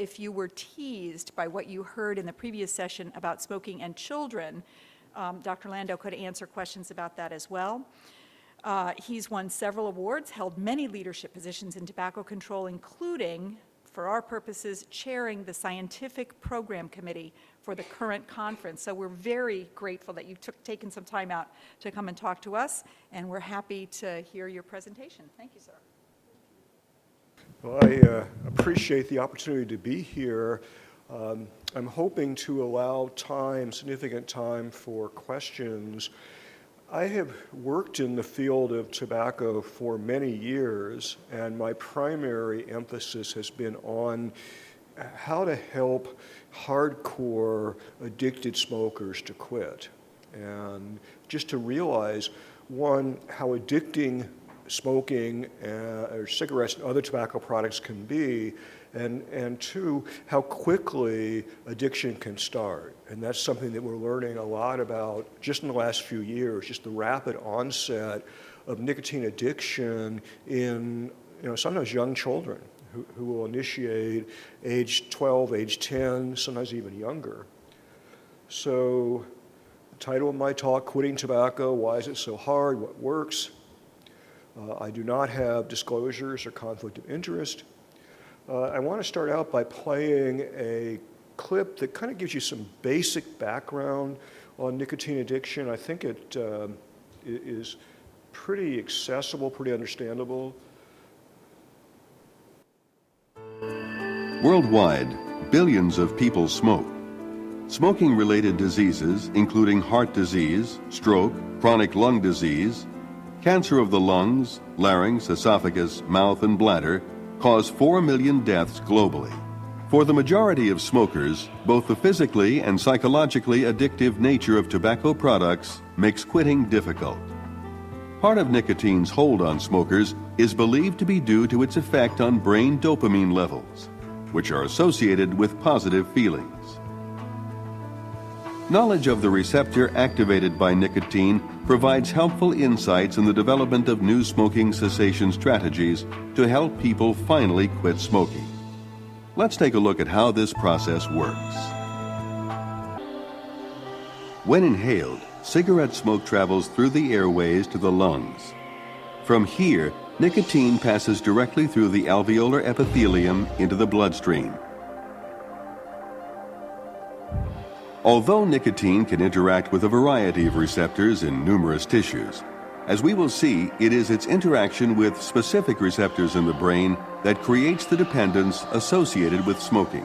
if you were teased by what you heard in the previous session about smoking and children, Dr. Lando could answer questions about that as well. He's won several awards, held many leadership positions in tobacco control, including, for our purposes, chairing the scientific program committee for the current conference. So we're very grateful that you've taken some time out to come and talk to us, and we're happy to hear your presentation. Thank you, sir. Well, I appreciate the opportunity to be here. I'm hoping to allow significant time for questions. I have worked in the field of tobacco for many years, and my primary emphasis has been on how to help hardcore addicted smokers to quit. And just to realize, one, how addicting smoking or cigarettes and other tobacco products can be, and two, how quickly addiction can start. And that's something that we're learning a lot about just in the last few years, just the rapid onset of nicotine addiction in sometimes young children who will initiate age 12, age 10, sometimes even younger. So the title of my talk, Quitting Tobacco, Why Is It So Hard? What Works? I do not have disclosures or conflict of interest. I want to start out by playing a clip that kind of gives you some basic background on nicotine addiction. I think it is pretty accessible, pretty understandable. Worldwide, billions of people smoke. Smoking-related diseases, including heart disease, stroke, chronic lung disease, cancer of the lungs, larynx, esophagus, mouth, and bladder, cause 4 million deaths globally. For the majority of smokers, both the physically and psychologically addictive nature of tobacco products makes quitting difficult. Part of nicotine's hold on smokers is believed to be due to its effect on brain dopamine levels, which are associated with positive feelings. Knowledge of the receptor activated by nicotine provides helpful insights in the development of new smoking cessation strategies to help people finally quit smoking. Let's take a look at how this process works. When inhaled, cigarette smoke travels through the airways to the lungs. From here, nicotine passes directly through the alveolar epithelium into the bloodstream. Although nicotine can interact with a variety of receptors in numerous tissues, as we will see, it is its interaction with specific receptors in the brain that creates the dependence associated with smoking.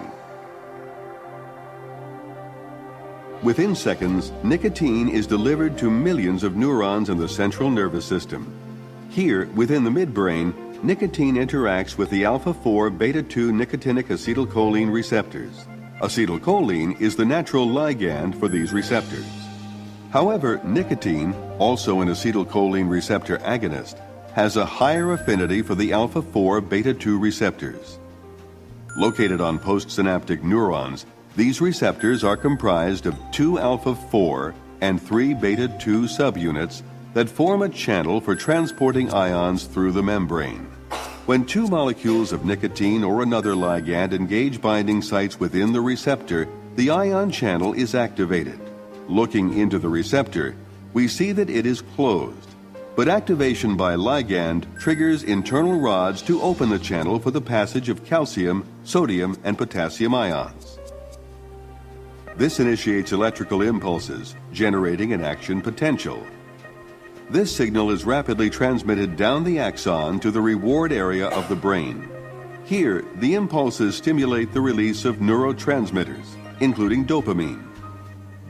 Within seconds, nicotine is delivered to millions of neurons in the central nervous system. Here, within the midbrain, nicotine interacts with the alpha-4 beta-2 nicotinic acetylcholine receptors. Acetylcholine is the natural ligand for these receptors. However, nicotine, also an acetylcholine receptor agonist, has a higher affinity for the alpha-4 beta-2 receptors. Located on postsynaptic neurons, these receptors are comprised of 2 alpha-4 and 3 beta-2 subunits that form a channel for transporting ions through the membrane. When 2 molecules of nicotine or another ligand engage binding sites within the receptor, the ion channel is activated. Looking into the receptor, we see that it is closed, but activation by ligand triggers internal rods to open the channel for the passage of calcium, sodium, and potassium ions. This initiates electrical impulses, generating an action potential. This signal is rapidly transmitted down the axon to the reward area of the brain. Here, the impulses stimulate the release of neurotransmitters, including dopamine.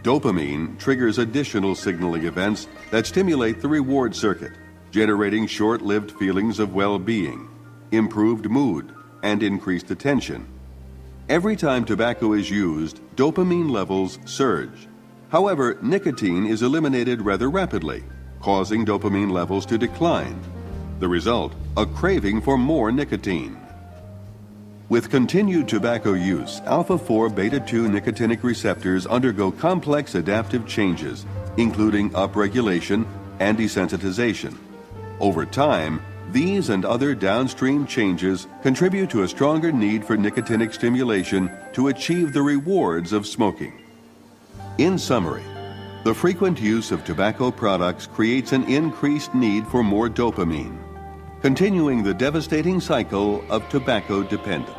Dopamine triggers additional signaling events that stimulate the reward circuit, generating short-lived feelings of well-being, improved mood, and increased attention. Every time tobacco is used, dopamine levels surge. However, nicotine is eliminated rather rapidly, causing dopamine levels to decline. The result, a craving for more nicotine. With continued tobacco use, alpha-4 beta-2 nicotinic receptors undergo complex adaptive changes, including upregulation and desensitization. Over time, These and other downstream changes contribute to a stronger need for nicotinic stimulation to achieve the rewards of smoking. In summary, the frequent use of tobacco products creates an increased need for more dopamine, continuing the devastating cycle of tobacco dependence.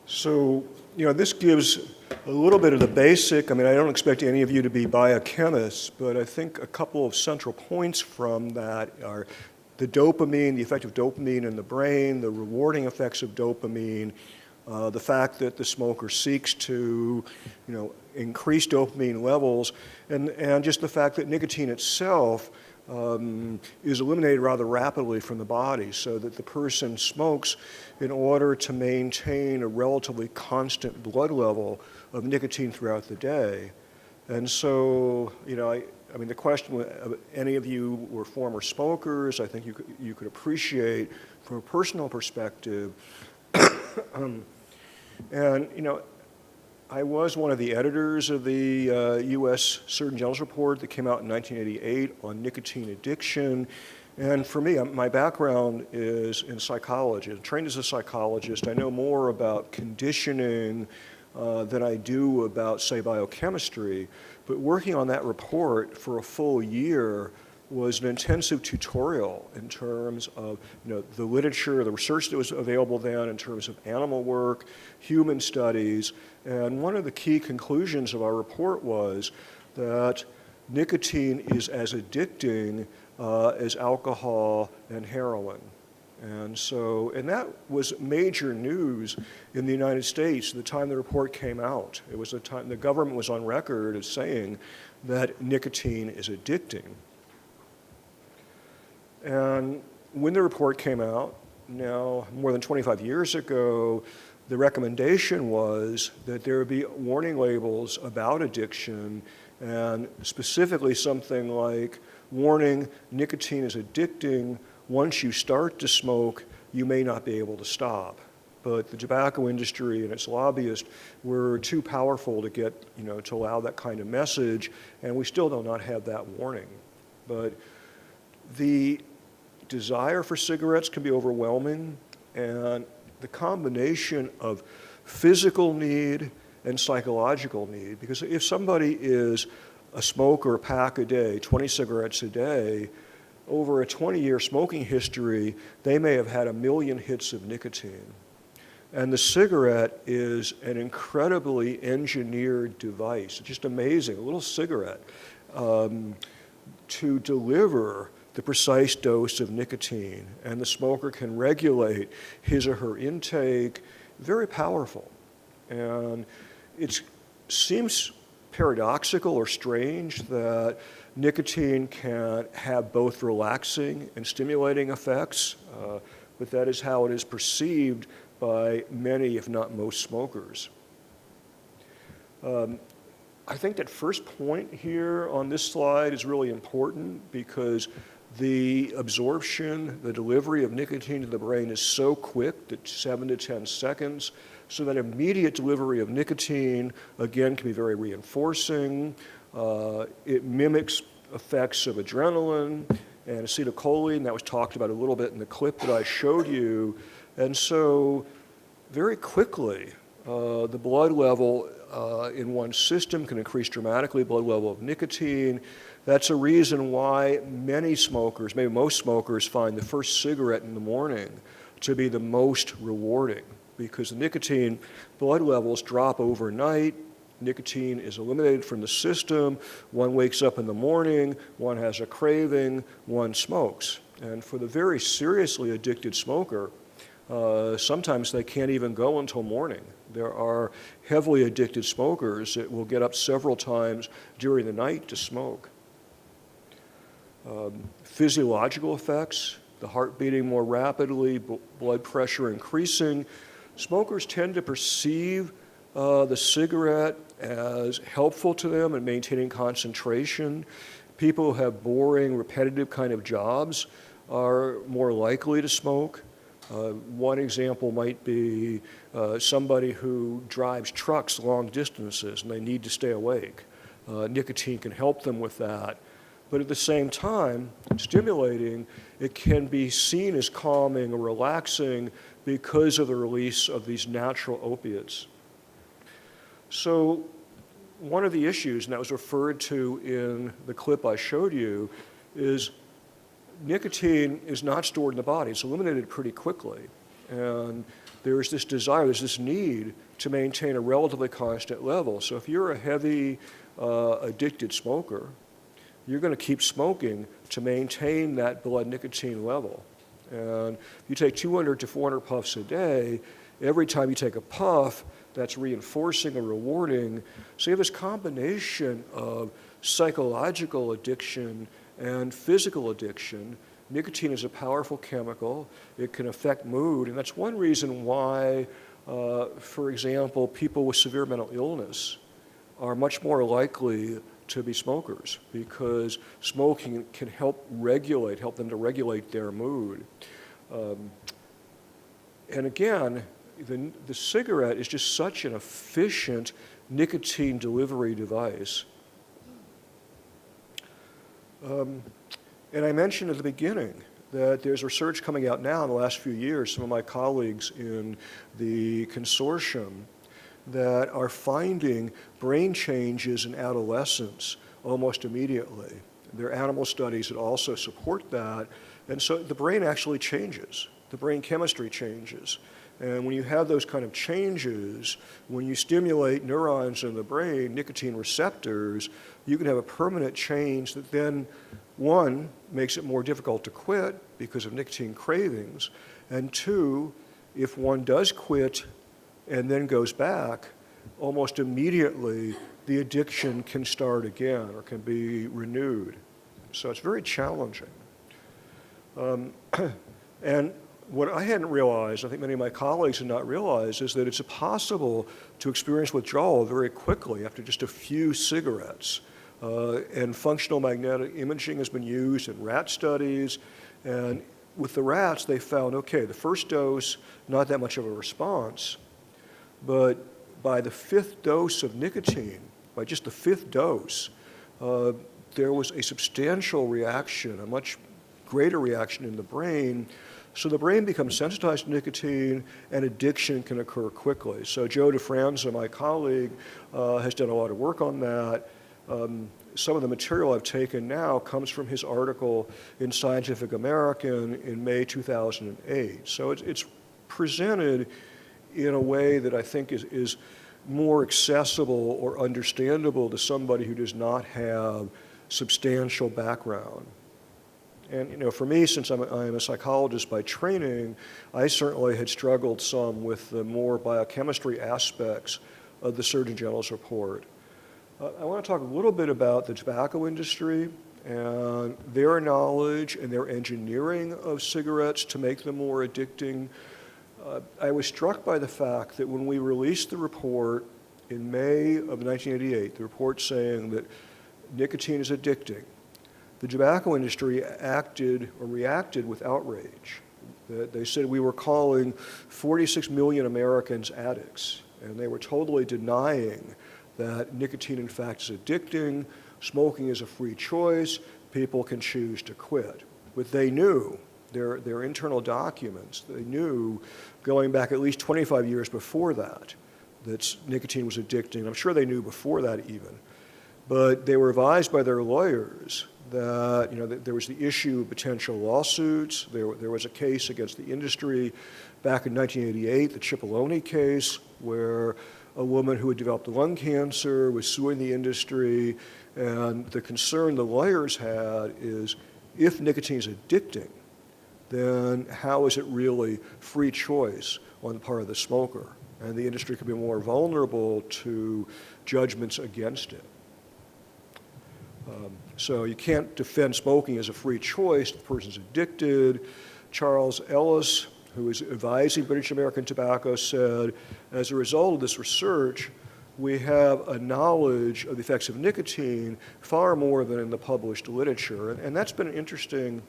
So, this gives a little bit of the basic. I don't expect any of you to be biochemists, but I think a couple of central points from that are the dopamine, the effect of dopamine in the brain, the rewarding effects of dopamine, the fact that the smoker seeks to, increase dopamine levels, and just the fact that nicotine itself is eliminated rather rapidly from the body, so that the person smokes in order to maintain a relatively constant blood level of nicotine throughout the day. And so, the question, any of you were former smokers, I think you could appreciate from a personal perspective. I was one of the editors of the U.S. Surgeon General's report that came out in 1988 on nicotine addiction. And for me, my background is in psychology. I'm trained as a psychologist. I know more about conditioning than I do about, say, biochemistry. But working on that report for a full year was an intensive tutorial in terms of the literature, the research that was available then in terms of animal work, human studies. And one of the key conclusions of our report was that nicotine is as addicting as alcohol and heroin. And that was major news in the United States at the time the report came out. It was the time the government was on record as saying that nicotine is addicting. And when the report came out, now more than 25 years ago, the recommendation was that there would be warning labels about addiction, and specifically something like, warning, nicotine is addicting. Once you start to smoke, you may not be able to stop. But the tobacco industry and its lobbyists were too powerful to get, to allow that kind of message, and we still do not have that warning. But the desire for cigarettes can be overwhelming, and the combination of physical need and psychological need, because if somebody is a smoker, a pack a day, 20 cigarettes a day, over a 20-year smoking history, they may have had 1 million hits of nicotine. And the cigarette is an incredibly engineered device. It's just amazing, a little cigarette, to deliver the precise dose of nicotine, and the smoker can regulate his or her intake. Very powerful. And it seems paradoxical or strange that nicotine can have both relaxing and stimulating effects, but that is how it is perceived by many, if not most, smokers. I think that first point here on this slide is really important because the absorption, the delivery of nicotine to the brain is so quick, that 7 to 10 seconds, so that immediate delivery of nicotine, again, can be very reinforcing. It mimics effects of adrenaline and acetylcholine. That was talked about a little bit in the clip that I showed you. And so very quickly, the blood level in one's system can increase dramatically, blood level of nicotine. That's a reason why many smokers, maybe most smokers, find the first cigarette in the morning to be the most rewarding, because the nicotine blood levels drop overnight. Nicotine is eliminated from the system. One wakes up in the morning, one has a craving, one smokes. And for the very seriously addicted smoker, sometimes they can't even go until morning. There are heavily addicted smokers that will get up several times during the night to smoke. Physiological effects, the heart beating more rapidly, blood pressure increasing. Smokers tend to perceive the cigarette as helpful to them in maintaining concentration. People who have boring, repetitive kind of jobs are more likely to smoke. One example might be somebody who drives trucks long distances and they need to stay awake. nicotine can help them with that. But at the same time, stimulating, it can be seen as calming or relaxing because of the release of these natural opiates. So one of the issues, and that was referred to in the clip I showed you, is nicotine is not stored in the body. It's eliminated pretty quickly. And there's this desire, there's this need to maintain a relatively constant level. So if you're a heavy addicted smoker, you're going to keep smoking to maintain that blood nicotine level. And if you take 200 to 400 puffs a day, every time you take a puff, that's reinforcing or rewarding. So you have this combination of psychological addiction and physical addiction. Nicotine is a powerful chemical. It can affect mood, and that's one reason why, for example, people with severe mental illness are much more likely to be smokers, because smoking can help them to regulate their mood. And again, the cigarette is just such an efficient nicotine delivery device. And I mentioned at the beginning that there's research coming out now in the last few years, some of my colleagues in the consortium, that are finding brain changes in adolescents almost immediately. There are animal studies that also support that. And so the brain actually changes. The brain chemistry changes. And when you have those kind of changes, when you stimulate neurons in the brain, nicotine receptors, you can have a permanent change that then, one, makes it more difficult to quit because of nicotine cravings, and two, if one does quit and then goes back, almost immediately the addiction can start again or can be renewed. So it's very challenging. And what I hadn't realized, I think many of my colleagues had not realized, is that it's possible to experience withdrawal very quickly after just a few cigarettes. And functional magnetic imaging has been used in rat studies. And with the rats, they found, okay, the first dose, not that much of a response. But by the fifth dose of nicotine, by just the fifth dose, there was a substantial reaction, a much greater reaction in the brain. So the brain becomes sensitized to nicotine, and addiction can occur quickly. So Joe DeFranza, my colleague, has done a lot of work on that. Some of the material I've taken now comes from his article in Scientific American in May 2008. So it's presented in a way that I think is more accessible or understandable to somebody who does not have substantial background. And for me, since I'm a psychologist by training, I certainly had struggled some with the more biochemistry aspects of the Surgeon General's report. I want to talk a little bit about the tobacco industry and their knowledge and their engineering of cigarettes to make them more addicting. I was struck by the fact that when we released the report in May of 1988, the report saying that nicotine is addicting, the tobacco industry reacted with outrage. They said we were calling 46 million Americans addicts, and they were totally denying that nicotine, in fact, is addicting, smoking is a free choice, people can choose to quit. But they knew, their internal documents, they knew, going back at least 25 years before that nicotine was addicting. I'm sure they knew before that even. But they were advised by their lawyers that that there was the issue of potential lawsuits. There was a case against the industry back in 1988, the Cipollone case, where a woman who had developed lung cancer was suing the industry, and the concern the lawyers had is, if nicotine is addicting, then how is it really free choice on the part of the smoker? And the industry could be more vulnerable to judgments against it. So you can't defend smoking as a free choice. The person's addicted. Charles Ellis, who is advising British American Tobacco, said, as a result of this research, we have a knowledge of the effects of nicotine far more than in the published literature. And that's been interesting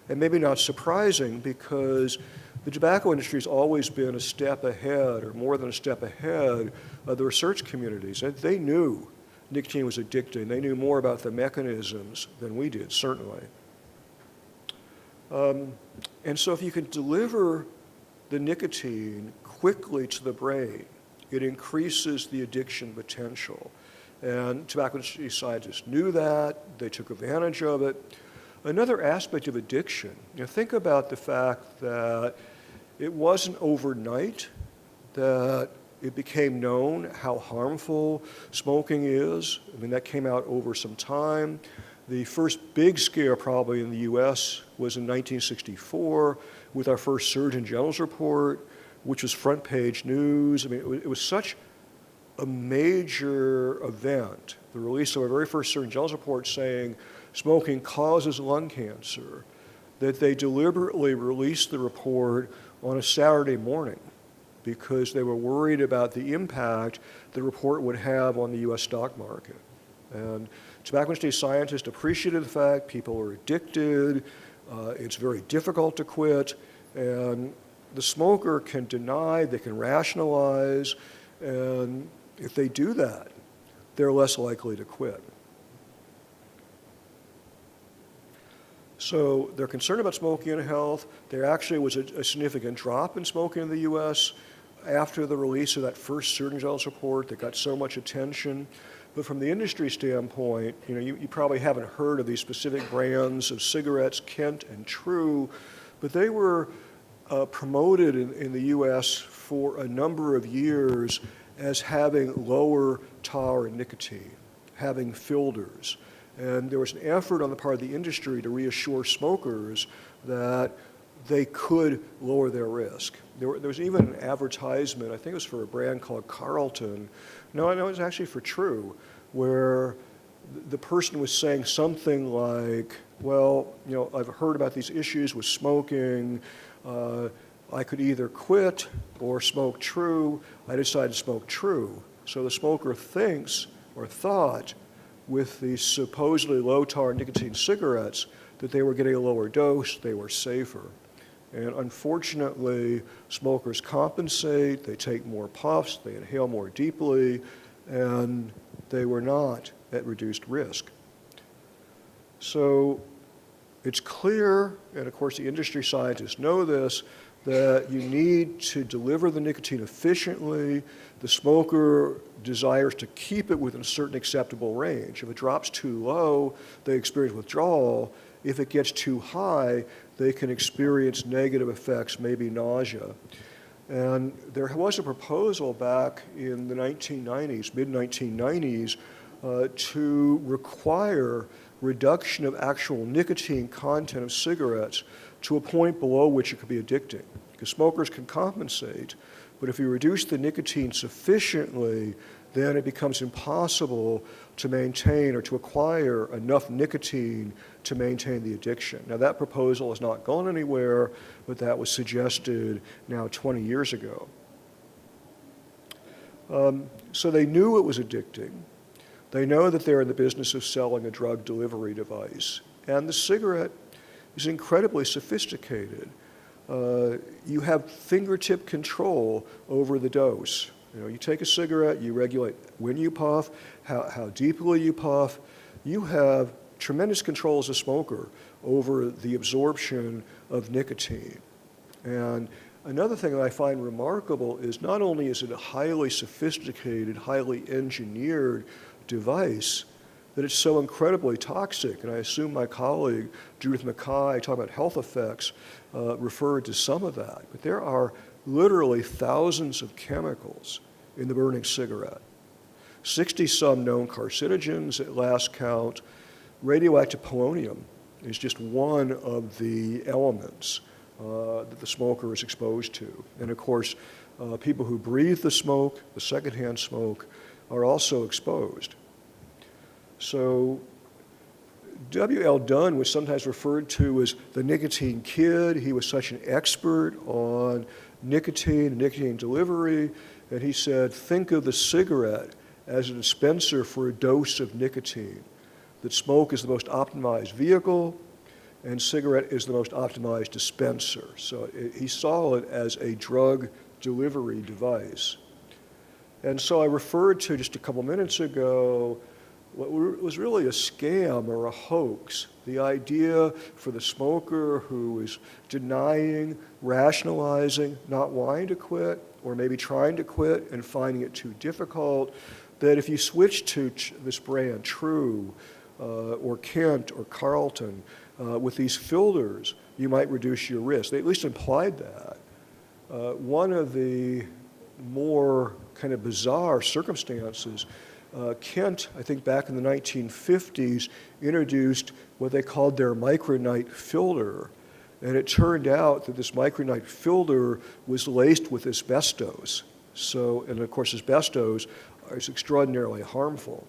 and maybe not surprising, because the tobacco industry has always been a step ahead, or more than a step ahead, of the research communities. And they knew nicotine was addicting. They knew more about the mechanisms than we did, certainly. And so if you can deliver the nicotine quickly to the brain, it increases the addiction potential. And tobacco industry scientists knew that. They took advantage of it. Another aspect of addiction, think about the fact that it wasn't overnight that it became known how harmful smoking is. I mean, that came out over some time. The first big scare probably in the US was in 1964 with our first Surgeon General's report, which was front page news. I mean, it was such a major event, the release of our very first Surgeon General's report saying smoking causes lung cancer, that they deliberately released the report on a Saturday morning because they were worried about the impact the report would have on the US stock market. And tobacco industry scientists appreciated the fact people are addicted, it's very difficult to quit, and the smoker can deny, they can rationalize, and if they do that, they're less likely to quit. So they're concerned about smoking and health. There actually was a significant drop in smoking in the US after the release of that first Surgeon General's report that got so much attention. But from the industry standpoint, you probably haven't heard of these specific brands of cigarettes, Kent and True, but they were promoted in the US for a number of years as having lower tar and nicotine, having filters. And there was an effort on the part of the industry to reassure smokers that they could lower their risk. There was even an advertisement, I think it was for a brand called Carlton. No, it was actually for True, where the person was saying something like, well, I've heard about these issues with smoking. I could either quit or smoke True. I decided to smoke True. So the smoker thinks or thought with these supposedly low tar nicotine cigarettes that they were getting a lower dose, they were safer. And unfortunately, smokers compensate, they take more puffs, they inhale more deeply, and they were not at reduced risk. So it's clear, and of course the industry scientists know this, that you need to deliver the nicotine efficiently. The smoker desires to keep it within a certain acceptable range. If it drops too low, they experience withdrawal. If it gets too high, they can experience negative effects, maybe nausea. And there was a proposal back in the 1990s, mid-1990s, to require reduction of actual nicotine content of cigarettes to a point below which it could be addicting. Because smokers can compensate, but if you reduce the nicotine sufficiently, then it becomes impossible to maintain or to acquire enough nicotine to maintain the addiction. Now that proposal has not gone anywhere, but that was suggested now 20 years ago. So they knew it was addicting. They know that they're in the business of selling a drug delivery device. And the cigarette is incredibly sophisticated. You have fingertip control over the dose. You take a cigarette, you regulate when you puff, how deeply you puff. You have tremendous control as a smoker over the absorption of nicotine. And another thing that I find remarkable is not only is it a highly sophisticated, highly engineered device, that it's so incredibly toxic. And I assume my colleague, Judith Mackay, talking about health effects, referred to some of that. But there are literally thousands of chemicals in the burning cigarette. 60-some known carcinogens at last count. Radioactive polonium is just one of the elements that the smoker is exposed to. And of course, people who breathe the smoke, the secondhand smoke, are also exposed. So W.L. Dunn was sometimes referred to as the nicotine kid. He was such an expert on nicotine delivery, and he said, think of the cigarette as a dispenser for a dose of nicotine. That smoke is the most optimized vehicle, and cigarette is the most optimized dispenser. So he saw it as a drug delivery device. And so I referred to just a couple minutes ago what was really a scam or a hoax. The idea for the smoker who is denying, rationalizing, not wanting to quit, or maybe trying to quit and finding it too difficult, that if you switch to this brand, True, or Kent, or Carlton, with these filters, you might reduce your risk. They at least implied that. One of the more kind of bizarre circumstances, Kent, I think back in the 1950s, introduced what they called their micronite filter. And it turned out that this micronite filter was laced with asbestos. So, and of course, asbestos is extraordinarily harmful.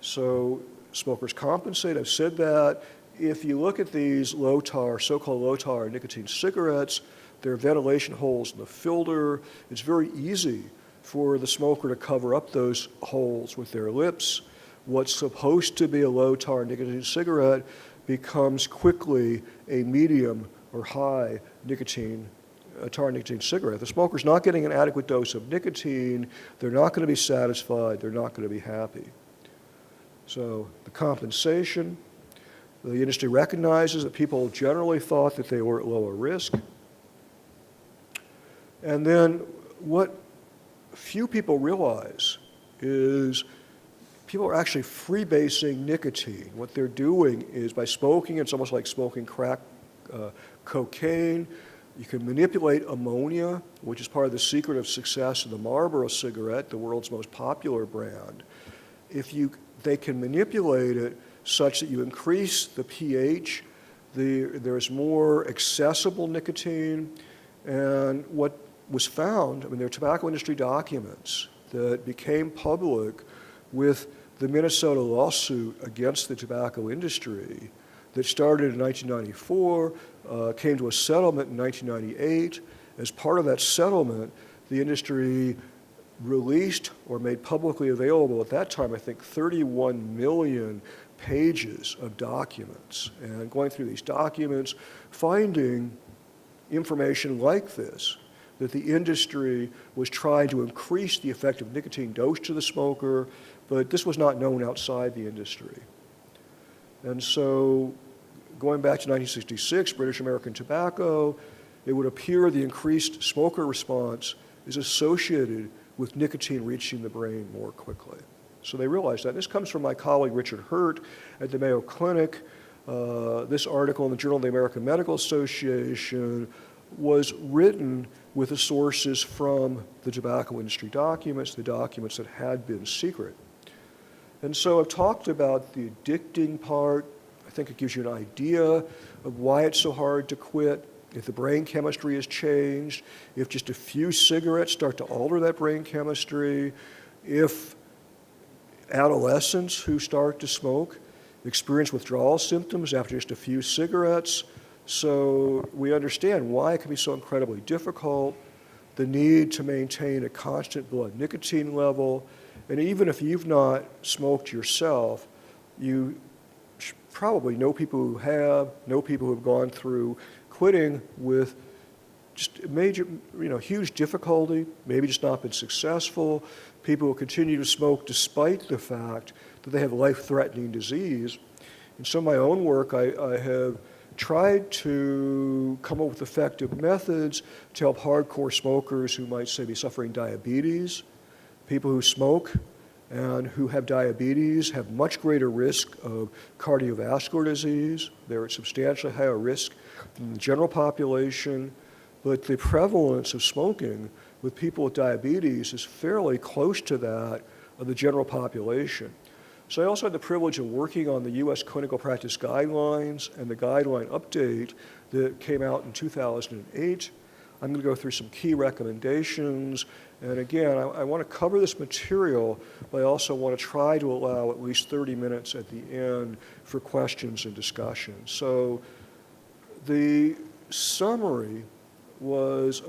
So smokers compensate, I've said that. If you look at these low tar, so-called low tar nicotine cigarettes, there are ventilation holes in the filter. It's very easy for the smoker to cover up those holes with their lips. What's supposed to be a low tar nicotine cigarette becomes quickly a medium or high nicotine, tar nicotine cigarette. The smoker's not getting an adequate dose of nicotine. They're not going to be satisfied. They're not going to be happy. So the compensation, the industry recognizes that people generally thought that they were at lower risk. And then what few people realize is people are actually freebasing nicotine. What they're doing is by smoking, it's almost like smoking crack cocaine. You can manipulate ammonia, which is part of the secret of success of the Marlboro cigarette, the world's most popular brand. They can manipulate it such that you increase the pH, there's more accessible nicotine, and what was found, I mean, there are tobacco industry documents that became public with the Minnesota lawsuit against the tobacco industry that started in 1994, came to a settlement in 1998. As part of that settlement, the industry released or made publicly available at that time, I think, 31 million pages of documents. And going through these documents, finding information like this, that the industry was trying to increase the effective nicotine dose to the smoker, but this was not known outside the industry. And so, going back to 1966, British American Tobacco, it would appear the increased smoker response is associated with nicotine reaching the brain more quickly. So they realized that. This comes from my colleague Richard Hurt at the Mayo Clinic. This article in the Journal of the American Medical Association was written with the sources from the tobacco industry documents, the documents that had been secret. And so I've talked about the addicting part. I think it gives you an idea of why it's so hard to quit. If the brain chemistry has changed, if just a few cigarettes start to alter that brain chemistry, if adolescents who start to smoke experience withdrawal symptoms after just a few cigarettes. So we understand why it can be so incredibly difficult, the need to maintain a constant blood nicotine level, and even if you've not smoked yourself, you probably know people who have, know people who have gone through quitting with just major, huge difficulty, maybe just not been successful, people who continue to smoke despite the fact that they have life-threatening disease. In some of my own work, I have tried to come up with effective methods to help hardcore smokers who might, say, be suffering diabetes. People who smoke and who have diabetes have much greater risk of cardiovascular disease. They're at substantially higher risk than the general population, but the prevalence of smoking with people with diabetes is fairly close to that of the general population. So I also had the privilege of working on the U.S. Clinical Practice Guidelines and the guideline update that came out in 2008. I'm going to go through some key recommendations. And again, I want to cover this material, but I also want to try to allow at least 30 minutes at the end for questions and discussion. So the summary was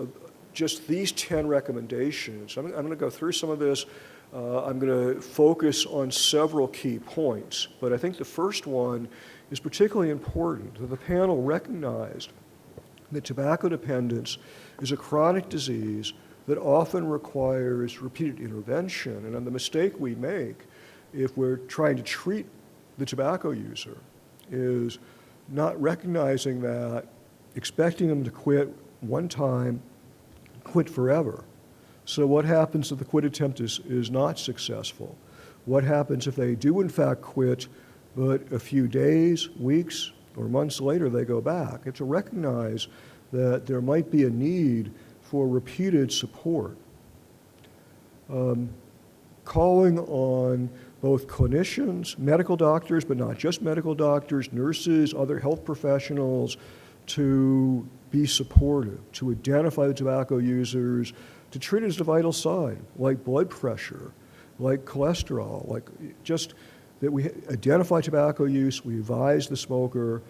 just these 10 recommendations. I'm going to go through some of this. I'm going to focus on several key points, but I think the first one is particularly important, that the panel recognized that tobacco dependence is a chronic disease that often requires repeated intervention. And the mistake we make if we're trying to treat the tobacco user, is not recognizing that, expecting them to quit one time, quit forever. So what happens if the quit attempt is not successful? What happens if they do in fact quit, but a few days, weeks, or months later they go back? And to recognize that there might be a need for repeated support. Calling on both clinicians, medical doctors, but not just medical doctors, nurses, other health professionals, to be supportive, to identify the tobacco users, to treat it as a vital sign, like blood pressure, like cholesterol, like just that we identify tobacco use, we advise the smoker.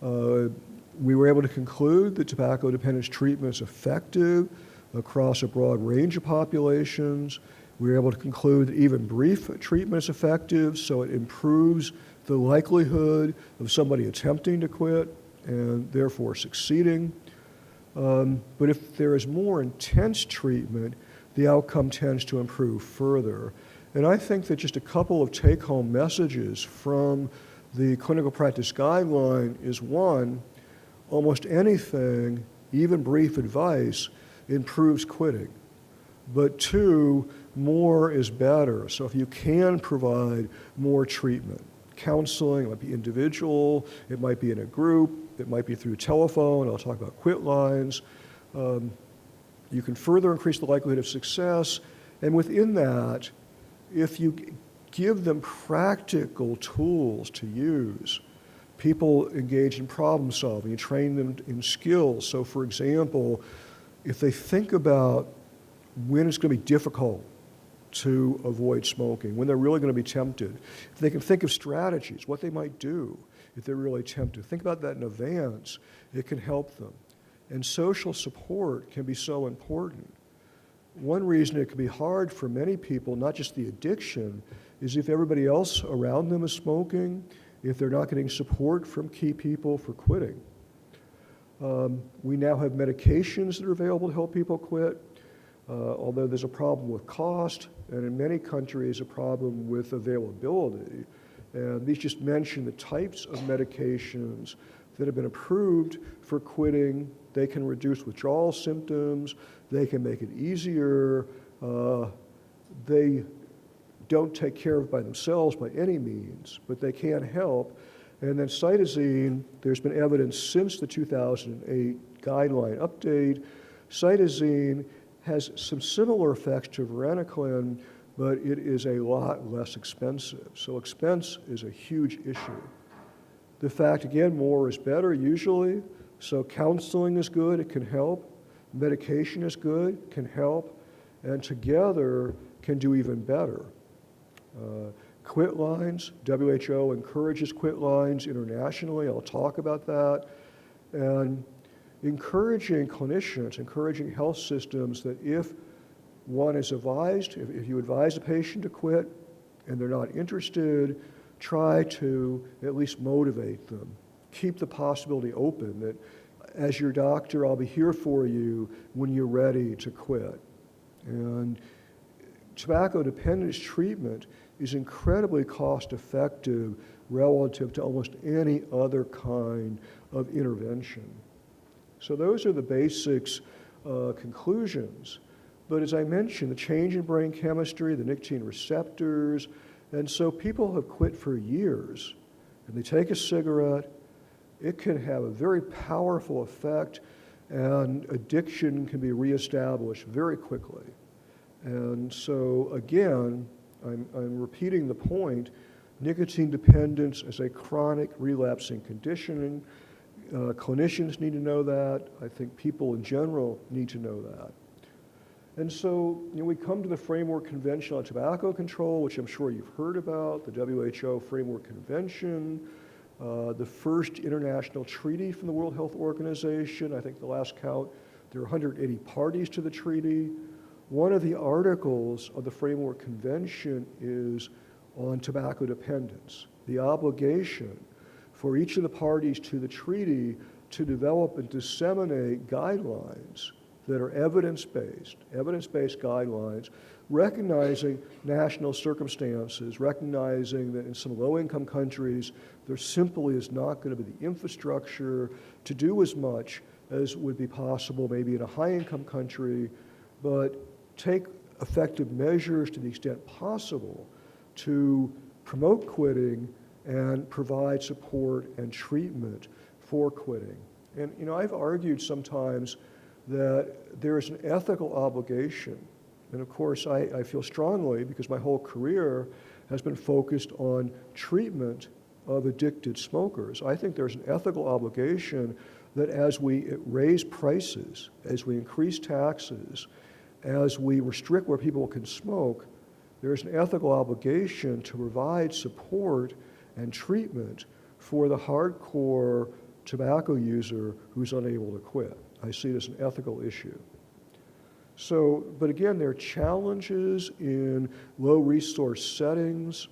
We were able to conclude that tobacco dependence treatment is effective across a broad range of populations. We were able to conclude that even brief treatment is effective, so it improves the likelihood of somebody attempting to quit and therefore succeeding. But if there is more intense treatment, the outcome tends to improve further. And I think that just a couple of take-home messages from the clinical practice guideline is: one, almost anything, even brief advice, improves quitting. But two, more is better. So if you can provide more treatment, counseling, it might be individual, it might be in a group, it might be through telephone, I'll talk about quit lines. You can further increase the likelihood of success, and within that, if you give them practical tools to use, people engage in problem solving, you train them in skills. So for example, if they think about when it's going to be difficult to avoid smoking, when they're really going to be tempted, if they can think of strategies, what they might do if they're really tempted, think about that in advance, it can help them. And social support can be so important. One reason it can be hard for many people, not just the addiction, is if everybody else around them is smoking, if they're not getting support from key people for quitting. We now have medications that are available to help people quit, although there's a problem with cost, and in many countries a problem with availability. And these just mention the types of medications that have been approved for quitting. They can reduce withdrawal symptoms, they can make it easier, they don't take care of it by themselves by any means, but they can help. And then cytosine, there's been evidence since the 2008 guideline update. Cytosine has some similar effects to varenicline, but it is a lot less expensive. So expense is a huge issue. The fact, again, more is better usually. So counseling is good, it can help. Medication is good, can help. And together can do even better. Quit lines, WHO encourages quit lines internationally. I'll talk about that. And encouraging clinicians, encouraging health systems that if one is advised, if you advise a patient to quit and they're not interested, try to at least motivate them. Keep the possibility open that as your doctor, I'll be here for you when you're ready to quit. And tobacco dependence treatment is incredibly cost effective relative to almost any other kind of intervention. So those are the basics, conclusions. But as I mentioned, the change in brain chemistry, the nicotine receptors, and so people have quit for years, and they take a cigarette, it can have a very powerful effect, and addiction can be reestablished very quickly. And so again, I'm repeating the point, nicotine dependence is a chronic relapsing condition. Clinicians need to know that. I think people in general need to know that. And so we come to the Framework Convention on Tobacco Control, which I'm sure you've heard about, the WHO Framework Convention, the first international treaty from the World Health Organization. I think the last count, there are 180 parties to the treaty. One of the articles of the Framework Convention is on tobacco dependence, the obligation for each of the parties to the treaty to develop and disseminate guidelines that are evidence-based guidelines, recognizing national circumstances, recognizing that in some low-income countries, there simply is not going to be the infrastructure to do as much as would be possible maybe in a high-income country, but take effective measures to the extent possible to promote quitting and provide support and treatment for quitting. And I've argued sometimes that there is an ethical obligation, and of course I feel strongly because my whole career has been focused on treatment of addicted smokers. I think there's an ethical obligation that as we raise prices, as we increase taxes, as we restrict where people can smoke, there's an ethical obligation to provide support and treatment for the hardcore tobacco user who's unable to quit. I see it as an ethical issue. So, but again, there are challenges in low resource settings,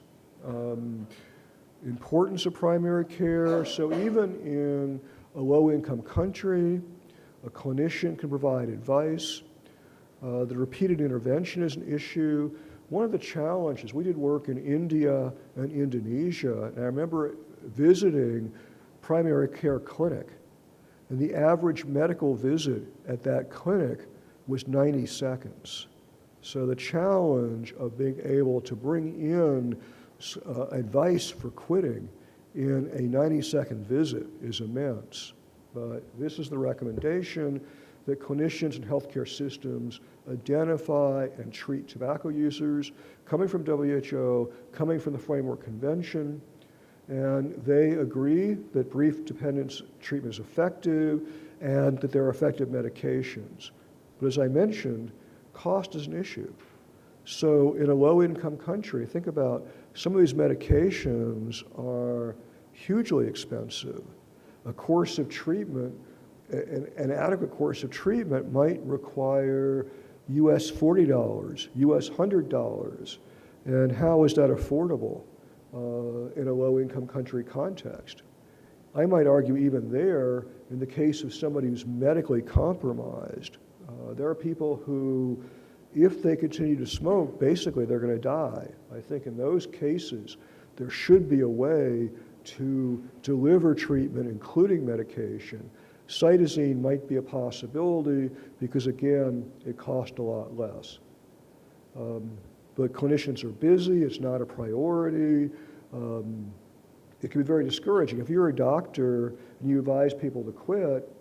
importance of primary care. So even in a low-income country, a clinician can provide advice. The repeated intervention is an issue. One of the challenges, we did work in India and Indonesia, and I remember visiting primary care clinic, and the average medical visit at that clinic was 90 seconds. So the challenge of being able to bring in advice for quitting in a 90-second visit is immense. But this is the recommendation that clinicians and healthcare systems identify and treat tobacco users, coming from WHO, coming from the Framework Convention, and they agree that brief dependence treatment is effective and that there are effective medications. But as I mentioned, cost is an issue. So in a low-income country, think about some of these medications are hugely expensive. A course of treatment, an adequate course of treatment might require US $40, US $100. And how is that affordable in a low-income country context? I might argue even there, in the case of somebody who's medically compromised, there are people who, if they continue to smoke, basically they're going to die. I think in those cases, there should be a way to deliver treatment, including medication. Cytosine might be a possibility because, again, it costs a lot less. But clinicians are busy, it's not a priority. It can be very discouraging. If you're a doctor and you advise people to quit,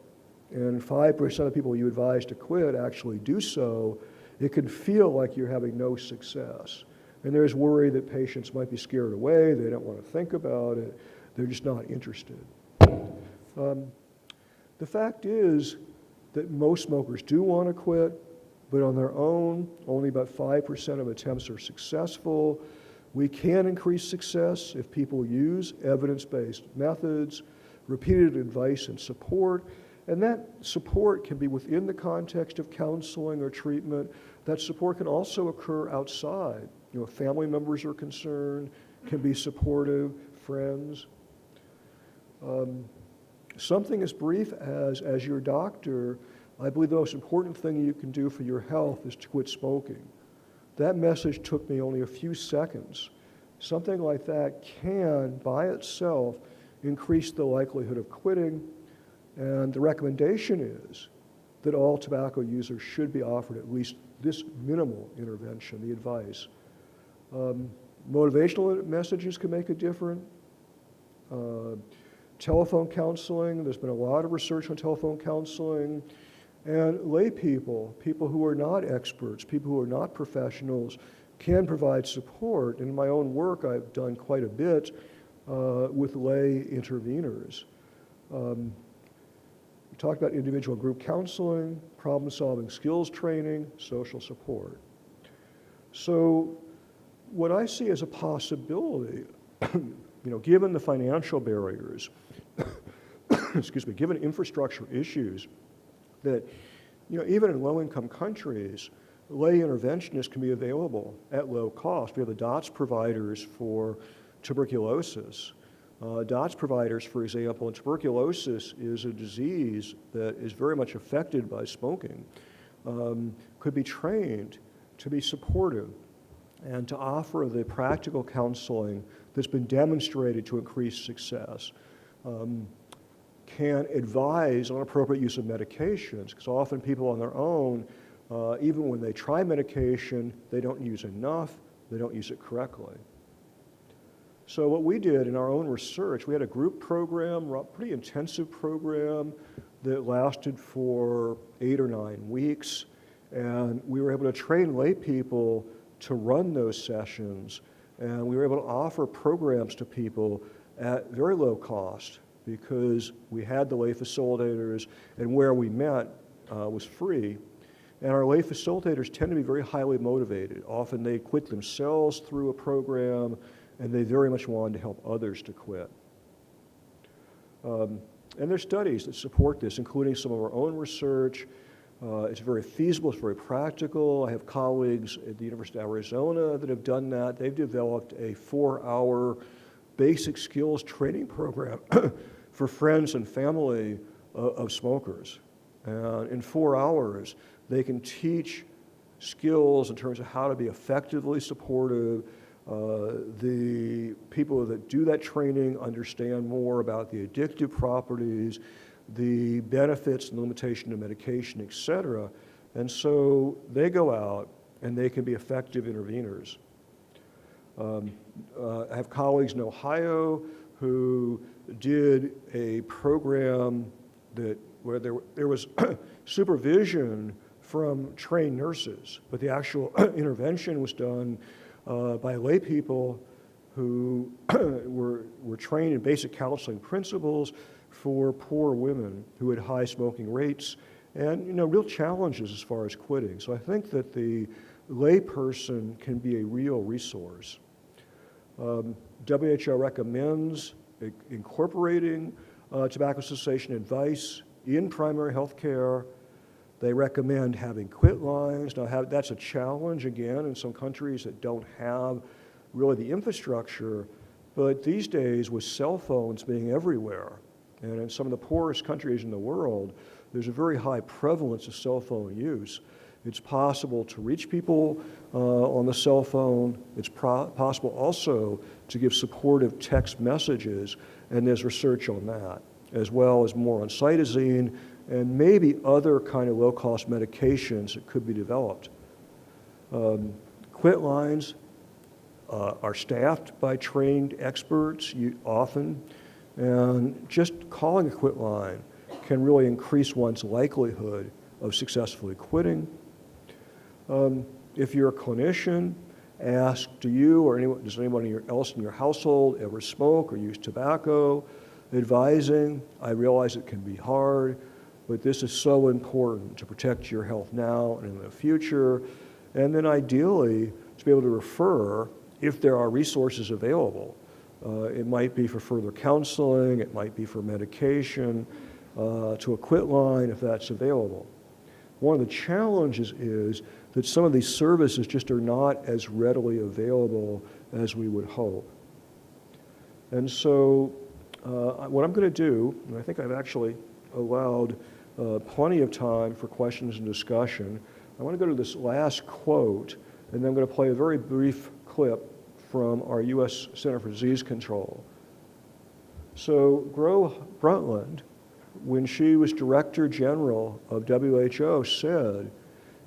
and 5% of people you advise to quit actually do so, it can feel like you're having no success. And there's worry that patients might be scared away, they don't want to think about it, they're just not interested. The fact is that most smokers do want to quit, but on their own, only about 5% of attempts are successful. We can increase success if people use evidence-based methods, repeated advice and support, and that support can be within the context of counseling or treatment. That support can also occur outside. If family members are concerned, can be supportive, friends. Something as brief as your doctor, I believe the most important thing you can do for your health is to quit smoking. That message took me only a few seconds. Something like that can, by itself, increase the likelihood of quitting, and the recommendation is that all tobacco users should be offered at least this minimal intervention, the advice. Motivational messages can make a difference. Telephone counseling, there's been a lot of research on telephone counseling, and lay people who are not experts, people who are not professionals, can provide support. In my own work, I've done quite a bit with lay interveners. We talked about individual group counseling, problem-solving skills training, social support. So what I see as a possibility, given the financial barriers, excuse me, given infrastructure issues, that even in low-income countries, lay interventionists can be available at low cost. We have the DOTS providers for tuberculosis. DOTS providers, for example, and tuberculosis is a disease that is very much affected by smoking. could be trained to be supportive and to offer the practical counseling that's been demonstrated to increase success, can advise on appropriate use of medications, because often people on their own, even when they try medication, they don't use enough, they don't use it correctly. So what we did in our own research, we had a group program, a pretty intensive program that lasted for 8 or 9 weeks, and we were able to train lay people to run those sessions, and we were able to offer programs to people at very low cost because we had the lay facilitators, and where we met was free. And our lay facilitators tend to be very highly motivated. Often they quit themselves through a program, and they very much wanted to help others to quit. And there's studies that support this, including some of our own research. It's very feasible, it's very practical. I have colleagues at the University of Arizona that have done that. They've developed a 4-hour basic skills training program for friends and family of smokers. And in 4 hours, they can teach skills in terms of how to be effectively supportive. The people that do that training understand more about the addictive properties, the benefits and limitation of medication, et cetera. And so they go out and they can be effective interveners. I have colleagues in Ohio who did a program where there was supervision from trained nurses, but the actual intervention was done by lay people who were trained in basic counseling principles for poor women who had high smoking rates and real challenges as far as quitting. So I think that the lay person can be a real resource. WHO recommends incorporating tobacco cessation advice in primary health care. They recommend having quit lines. Now, that's a challenge, again, in some countries that don't have really the infrastructure. But these days, with cell phones being everywhere, and in some of the poorest countries in the world, there's a very high prevalence of cell phone use. It's possible to reach people on the cell phone. It's possible also to give supportive text messages, and there's research on that, as well as more on cytosine and maybe other kind of low-cost medications that could be developed. Quit lines are staffed by trained experts often, and just calling a quit line can really increase one's likelihood of successfully quitting. If you're a clinician, ask, does anyone else in your household ever smoke or use tobacco? Advising, I realize it can be hard, but this is so important to protect your health now and in the future. And then ideally, to be able to refer if there are resources available. It might be for further counseling, it might be for medication, to a quit line if that's available. One of the challenges is that some of these services just are not as readily available as we would hope. And so what I'm going to do, and I think I've actually allowed plenty of time for questions and discussion, I want to go to this last quote, and then I'm going to play a very brief clip from our U.S. Center for Disease Control. So Gro Brundtland, when she was Director General of WHO, said,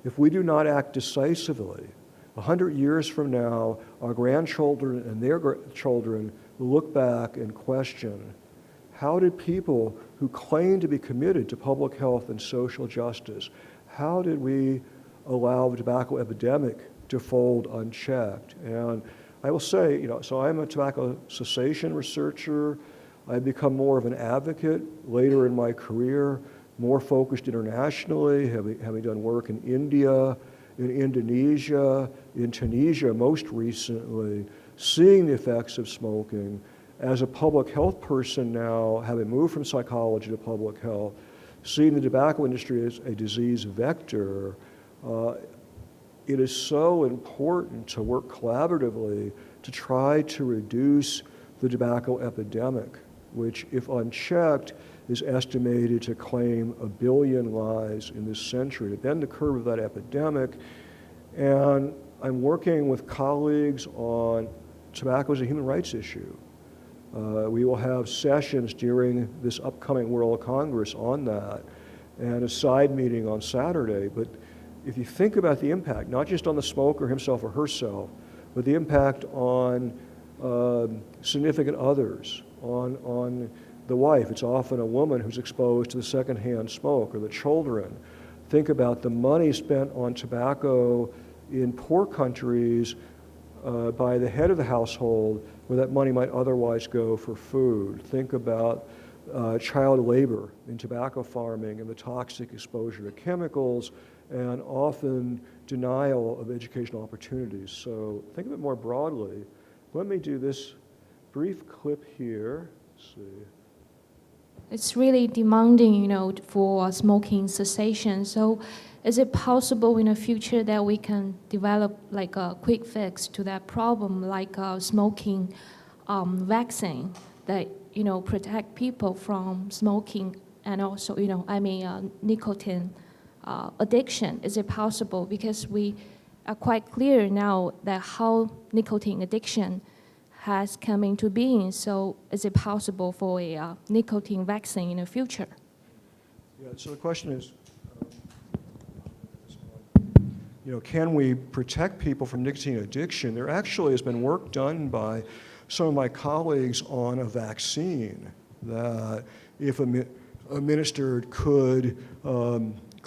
if we do not act decisively, 100 years from now, our grandchildren and their children will look back and question, how did people who claim to be committed to public health and social justice, how did we allow the tobacco epidemic to fold unchecked? And I will say, so I'm a tobacco cessation researcher. I've become more of an advocate later in my career, more focused internationally, having done work in India, in Indonesia, in Tunisia most recently, seeing the effects of smoking. As a public health person now, having moved from psychology to public health, seeing the tobacco industry as a disease vector, it is so important to work collaboratively to try to reduce the tobacco epidemic. which, if unchecked, is estimated to claim 1 billion lives in this century, to bend the curve of that epidemic. And I'm working with colleagues on tobacco as a human rights issue. We will have sessions during this upcoming World Congress on that, and a side meeting on Saturday. But if you think about the impact, not just on the smoker himself or herself, but the impact on significant others, on the wife. It's often a woman who's exposed to the secondhand smoke, or the children. Think about the money spent on tobacco in poor countries by the head of the household, where that money might otherwise go for food. Think about child labor in tobacco farming and the toxic exposure to chemicals, and often denial of educational opportunities. So think of it more broadly. Let me do this brief clip here. Let's see. It's really demanding, for smoking cessation. So is it possible in the future that we can develop like a quick fix to that problem, like a smoking vaccine that, protect people from smoking and also, nicotine addiction? Is it possible? Because we are quite clear now that how nicotine addiction has come into being. So is it possible for a nicotine vaccine in the future? Yeah, so the question is, can we protect people from nicotine addiction? There actually has been work done by some of my colleagues on a vaccine that, if administered, could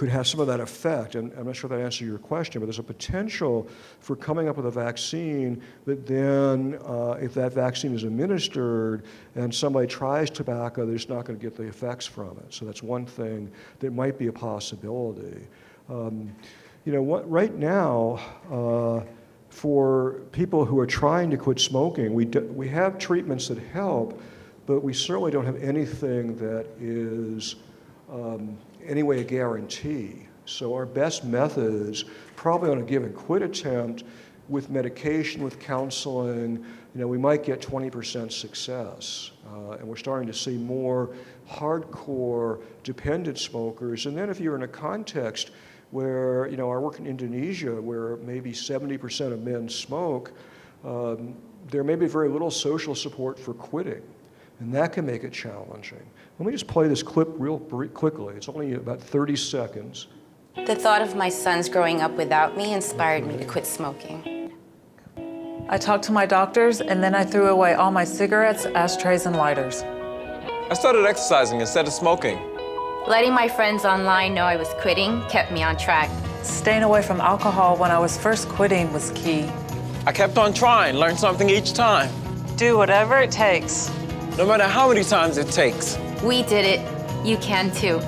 have some of that effect. And I'm not sure if that answers your question, but there's a potential for coming up with a vaccine that then, if that vaccine is administered and somebody tries tobacco, they're just not going to get the effects from it. So that's one thing that might be a possibility. Right now, for people who are trying to quit smoking, we have treatments that help, but we certainly don't have anything that is anyway a guarantee. So our best methods, probably on a given quit attempt, with medication, with counseling, we might get 20% success. And we're starting to see more hardcore dependent smokers. And then if you're in a context where, our work in Indonesia, where maybe 70% of men smoke, there may be very little social support for quitting. And that can make it challenging. Let me just play this clip real quickly. It's only about 30 seconds. The thought of my sons growing up without me inspired me to quit smoking. I talked to my doctors, and then I threw away all my cigarettes, ashtrays, and lighters. I started exercising instead of smoking. Letting my friends online know I was quitting kept me on track. Staying away from alcohol when I was first quitting was key. I kept on trying, learned something each time. Do whatever it takes. No matter how many times it takes. We did it. You can too.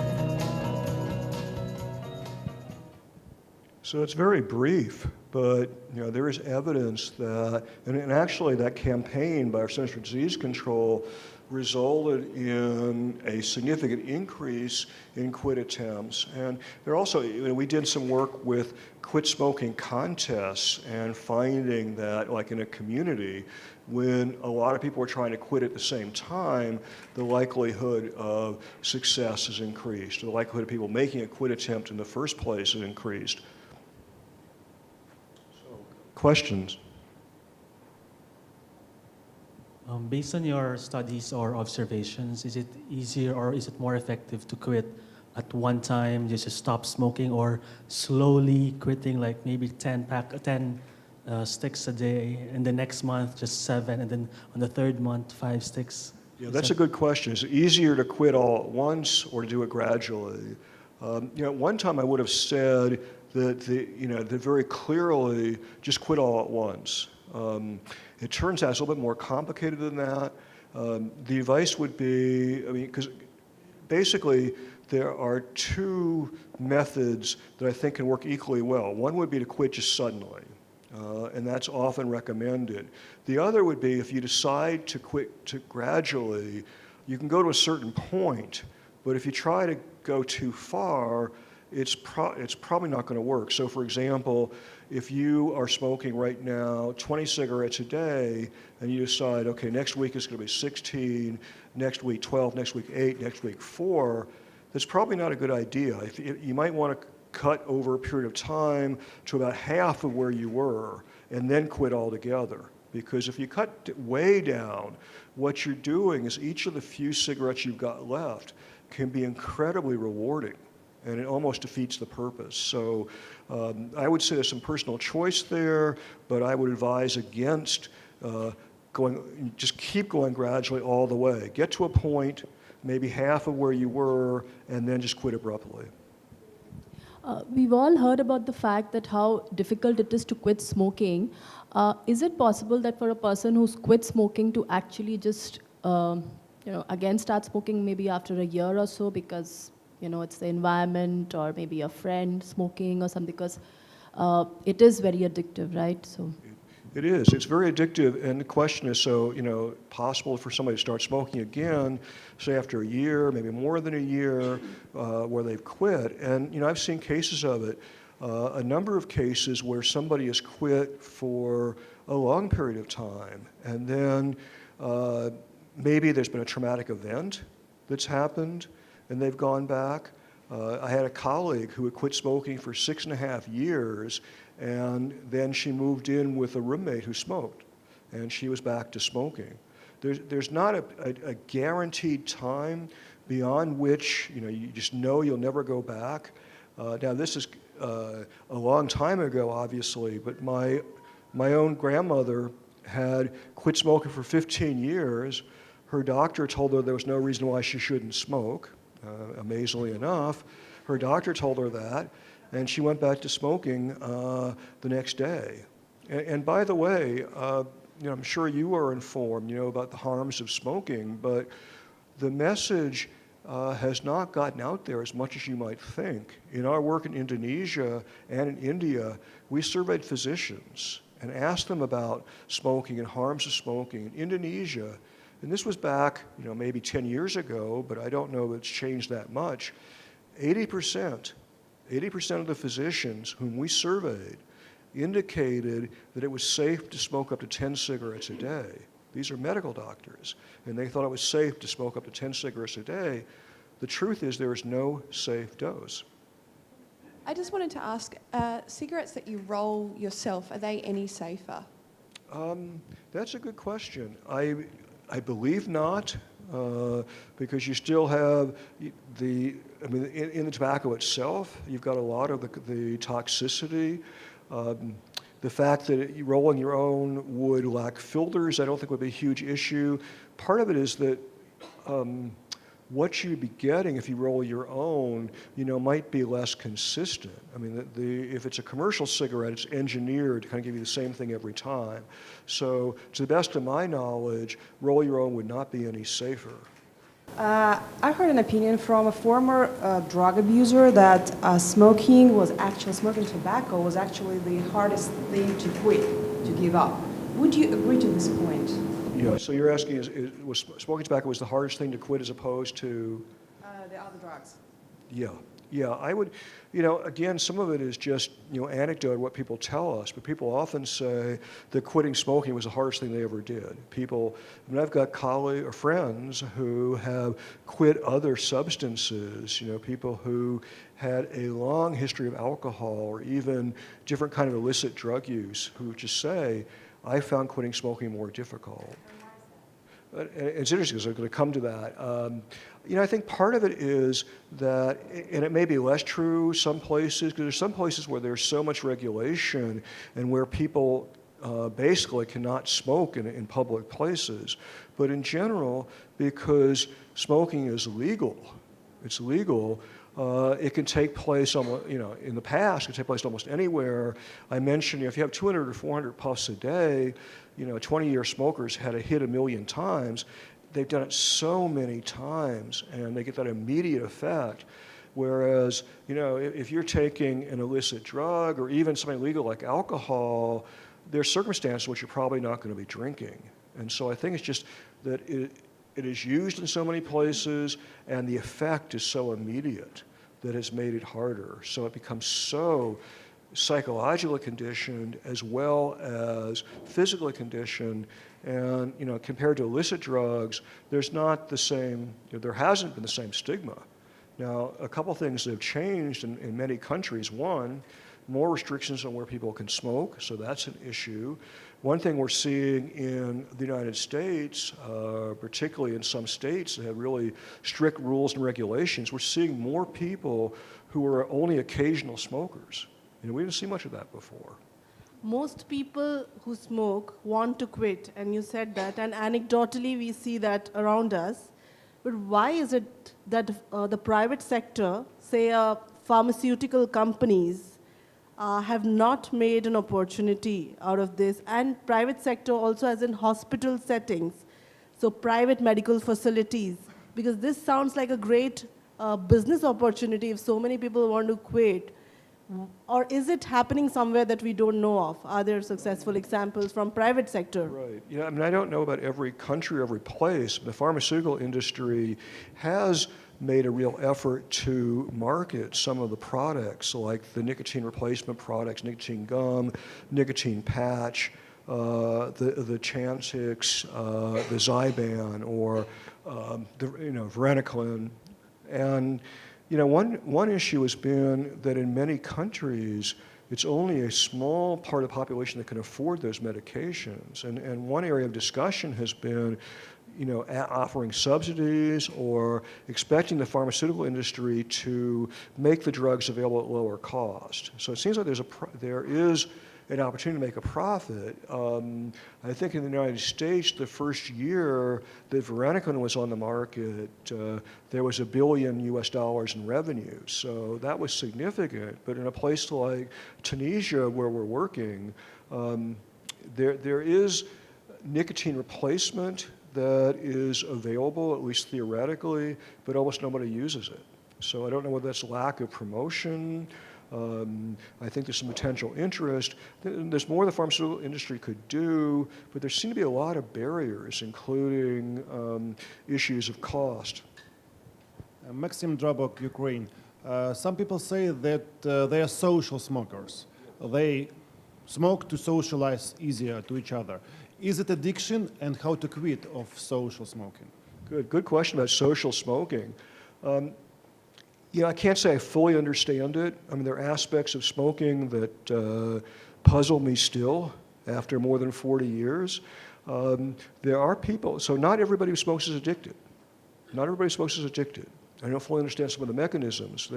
So it's very brief, but there is evidence that, and actually that campaign by our Centers for Disease Control resulted in a significant increase in quit attempts. And there also, we did some work with quit smoking contests and finding that, like in a community, when a lot of people are trying to quit at the same time, the likelihood of success is increased. The likelihood of people making a quit attempt in the first place is increased. So, questions? Based on your studies or observations, is it easier or is it more effective to quit at one time, just to stop smoking, or slowly quitting, like maybe 10 sticks a day, and the next month just 7, and then on the third month 5 sticks? Yeah, that's a good question. Is it easier to quit all at once or to do it gradually? At one time I would have said that that very clearly just quit all at once. It turns out it's a little bit more complicated than that. The advice would be, because basically there are 2 methods that I think can work equally well. One would be to quit just suddenly, and that's often recommended. The other would be if you decide to quit gradually, you can go to a certain point, but if you try to go too far, it's probably not going to work. So for example, if you are smoking right now 20 cigarettes a day and you decide, okay, next week it's going to be 16, next week 12, next week 8, next week 4, that's probably not a good idea. You might want to cut over a period of time to about half of where you were and then quit altogether. Because if you cut way down, what you're doing is each of the few cigarettes you've got left can be incredibly rewarding, and it almost defeats the purpose. So I would say there's some personal choice there, but I would advise against just keep going gradually all the way. Get to a point, maybe half of where you were, and then just quit abruptly. We've all heard about the fact that how difficult it is to quit smoking. Is it possible that for a person who's quit smoking to actually just, again start smoking maybe after a year or so because, it's the environment or maybe a friend smoking or something, because it is very addictive, right? So. It is. It's very addictive, and the question is, possible for somebody to start smoking again, say after a year, maybe more than a year, where they've quit. And, I've seen cases of it, a number of cases where somebody has quit for a long period of time, and then maybe there's been a traumatic event that's happened, and they've gone back. I had a colleague who had quit smoking for 6.5 years, and then she moved in with a roommate who smoked, and she was back to smoking. There's not a guaranteed time beyond which you just know you'll never go back. Now this is a long time ago, obviously, but my own grandmother had quit smoking for 15 years. Her doctor told her there was no reason why she shouldn't smoke. Amazingly enough, her doctor told her that, and she went back to smoking the next day. And by the way, I'm sure you are informed, about the harms of smoking, but the message has not gotten out there as much as you might think. In our work in Indonesia and in India, we surveyed physicians and asked them about smoking and harms of smoking. In Indonesia, and this was back, maybe 10 years ago, but I don't know if it's changed that much, 80% of the physicians whom we surveyed indicated that it was safe to smoke up to 10 cigarettes a day. These are medical doctors, and they thought it was safe to smoke up to 10 cigarettes a day. The truth is there is no safe dose. I just wanted to ask, cigarettes that you roll yourself, are they any safer? That's a good question. I believe not, because you still have in the tobacco itself, you've got a lot of the toxicity. The fact that rolling your own would lack filters, I don't think would be a huge issue. Part of it is that what you'd be getting if you roll your own, might be less consistent. If it's a commercial cigarette, it's engineered to kind of give you the same thing every time. So, to the best of my knowledge, roll your own would not be any safer. I heard an opinion from a former drug abuser that smoking tobacco was actually the hardest thing to quit, to give up. Would you agree to this point? Yeah, so you're asking, was smoking tobacco was the hardest thing to quit as opposed to? The other drugs. Yeah, I would, again, some of it is just, anecdote, what people tell us, but people often say that quitting smoking was the hardest thing they ever did. I've got colleagues or friends who have quit other substances, people who had a long history of alcohol or even different kind of illicit drug use who just say, I found quitting smoking more difficult. It's interesting because I'm going to come to that. I think part of it is that, and it may be less true some places, because there's some places where there's so much regulation and where people basically cannot smoke in public places. But in general, because smoking is legal, it's legal, it can take place almost, in the past, it can take place almost anywhere. I mentioned, if you have 200 or 400 puffs a day, 20-year smokers had a hit 1 million times. They've done it so many times, and they get that immediate effect. Whereas, if you're taking an illicit drug or even something legal like alcohol, there's circumstances in which you're probably not going to be drinking. And so I think it's just that it is used in so many places, and the effect is so immediate that it's made it harder. So it becomes so psychologically conditioned as well as physically conditioned. And, compared to illicit drugs, there's not the same, there hasn't been the same stigma. Now, a couple things that have changed in many countries. One, more restrictions on where people can smoke, so that's an issue. One thing we're seeing in the United States, particularly in some states that have really strict rules and regulations, we're seeing more people who are only occasional smokers. We didn't see much of that before. Most people who smoke want to quit, and you said that, and anecdotally we see that around us. But why is it that the private sector, say pharmaceutical companies, have not made an opportunity out of this, and private sector also as in hospital settings, so private medical facilities, because this sounds like a great business opportunity if so many people want to quit. Or is it happening somewhere that we don't know of? Are there successful examples from private sector? Right. I don't know about every country, every place. The pharmaceutical industry has made a real effort to market some of the products, like the nicotine replacement products, nicotine gum, nicotine patch, the Chantix, the Zyban, or the varenicline. And one issue has been that in many countries, it's only a small part of the population that can afford those medications. And one area of discussion has been, offering subsidies or expecting the pharmaceutical industry to make the drugs available at lower cost. So it seems like there is an opportunity to make a profit. I think in the United States, the first year that varenicline was on the market, there was $1 billion in revenue. So that was significant. But in a place like Tunisia, where we're working, there is nicotine replacement that is available, at least theoretically, but almost nobody uses it. So I don't know whether that's lack of promotion. I think there's some potential interest. There's more the pharmaceutical industry could do, but there seem to be a lot of barriers, including issues of cost. Maxim Drabok, Ukraine. Some people say that they are social smokers. They smoke to socialize easier to each other. Is it addiction, and how to quit of social smoking? Good question about social smoking. I can't say I fully understand it. There are aspects of smoking that puzzle me still after more than 40 years. There are people, so not everybody who smokes is addicted. Not everybody who smokes is addicted. I don't fully understand some of the mechanisms.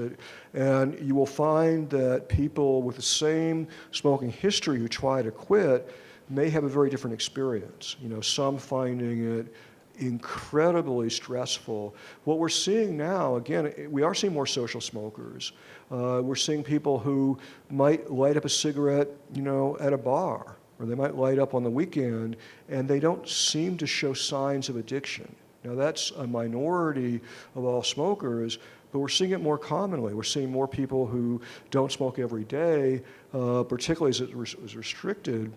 And you will find that people with the same smoking history who try to quit may have a very different experience. Some finding it incredibly stressful. What we're seeing now, again, we are seeing more social smokers. We're seeing people who might light up a cigarette, at a bar, or they might light up on the weekend, and they don't seem to show signs of addiction. Now, that's a minority of all smokers, but we're seeing it more commonly. We're seeing more people who don't smoke every day, particularly as it is restricted.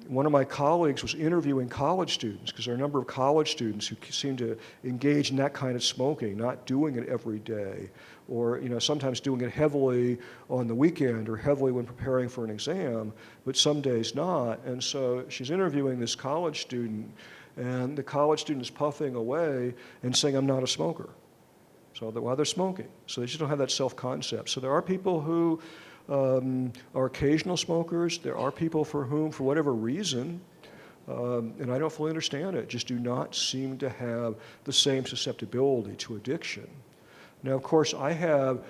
One of my colleagues was interviewing college students, because there are a number of college students who seem to engage in that kind of smoking, not doing it every day, or sometimes doing it heavily on the weekend or heavily when preparing for an exam, but some days not. And so she's interviewing this college student, and the college student is puffing away and saying, "I'm not a smoker." So while they're smoking, so they just don't have that self-concept. So there are people who are occasional smokers. There are people for whom, for whatever reason, and I don't fully understand it, just do not seem to have the same susceptibility to addiction. Now, of course, I have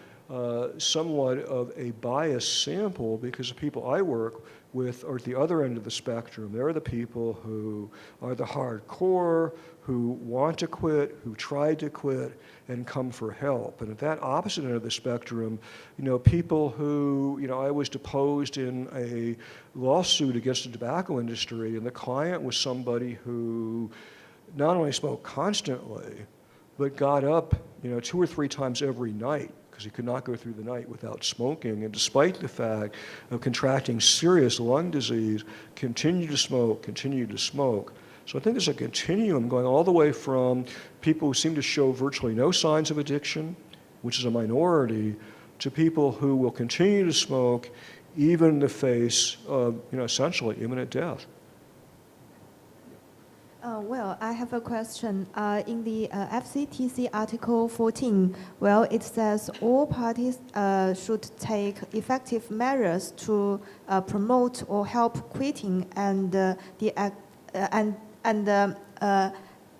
somewhat of a biased sample, because the people I work with are at the other end of the spectrum. They're the people who are the hardcore, who want to quit, who tried to quit, and come for help. And at that opposite end of the spectrum, people who, I was deposed in a lawsuit against the tobacco industry, and the client was somebody who not only smoked constantly, but got up, 2 or 3 times every night, because he could not go through the night without smoking. And despite the fact of contracting serious lung disease, continued to smoke. So I think there's a continuum going all the way from people who seem to show virtually no signs of addiction, which is a minority, to people who will continue to smoke even in the face of, essentially imminent death. Well, I have a question. In the FCTC Article 14, well, it says all parties should take effective measures to promote or help quitting and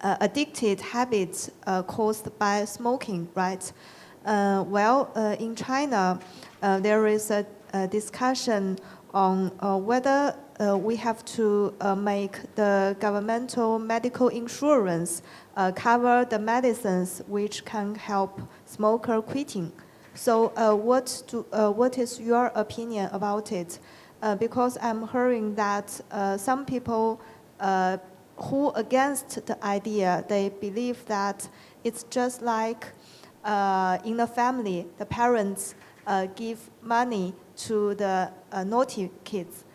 addicted habits caused by smoking, right? In China, there is a discussion on whether we have to make the governmental medical insurance cover the medicines which can help smoker quitting. So what is your opinion about it? Because I'm hearing that some people who against the idea, they believe that it's just like in the family, the parents give money to the naughty kids.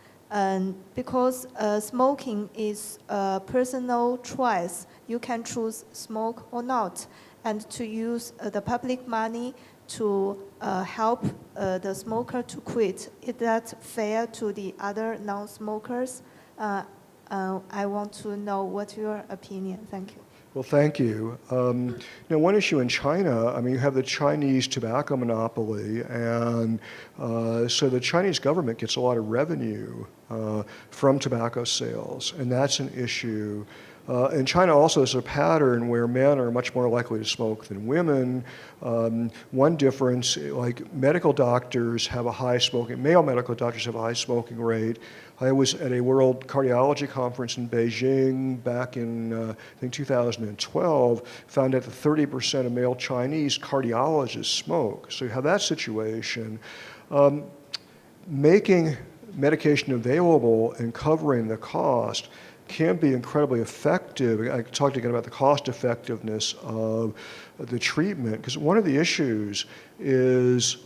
Because smoking is a personal choice. You can choose smoke or not. And to use the public money to help the smoker to quit, is that fair to the other non-smokers? I want to know what's your opinion. Thank you. Well, thank you. One issue in China, you have the Chinese tobacco monopoly, and so the Chinese government gets a lot of revenue from tobacco sales, and that's an issue. In China also there's a pattern where men are much more likely to smoke than women. One difference, like medical doctors have a high smoking, male medical doctors have a high smoking rate. I was at a World Cardiology Conference in Beijing back in, I think, 2012, found out that 30% of male Chinese cardiologists smoke. So you have that situation. Making medication available and covering the cost can be incredibly effective. I talked again about the cost effectiveness of the treatment, because one of the issues is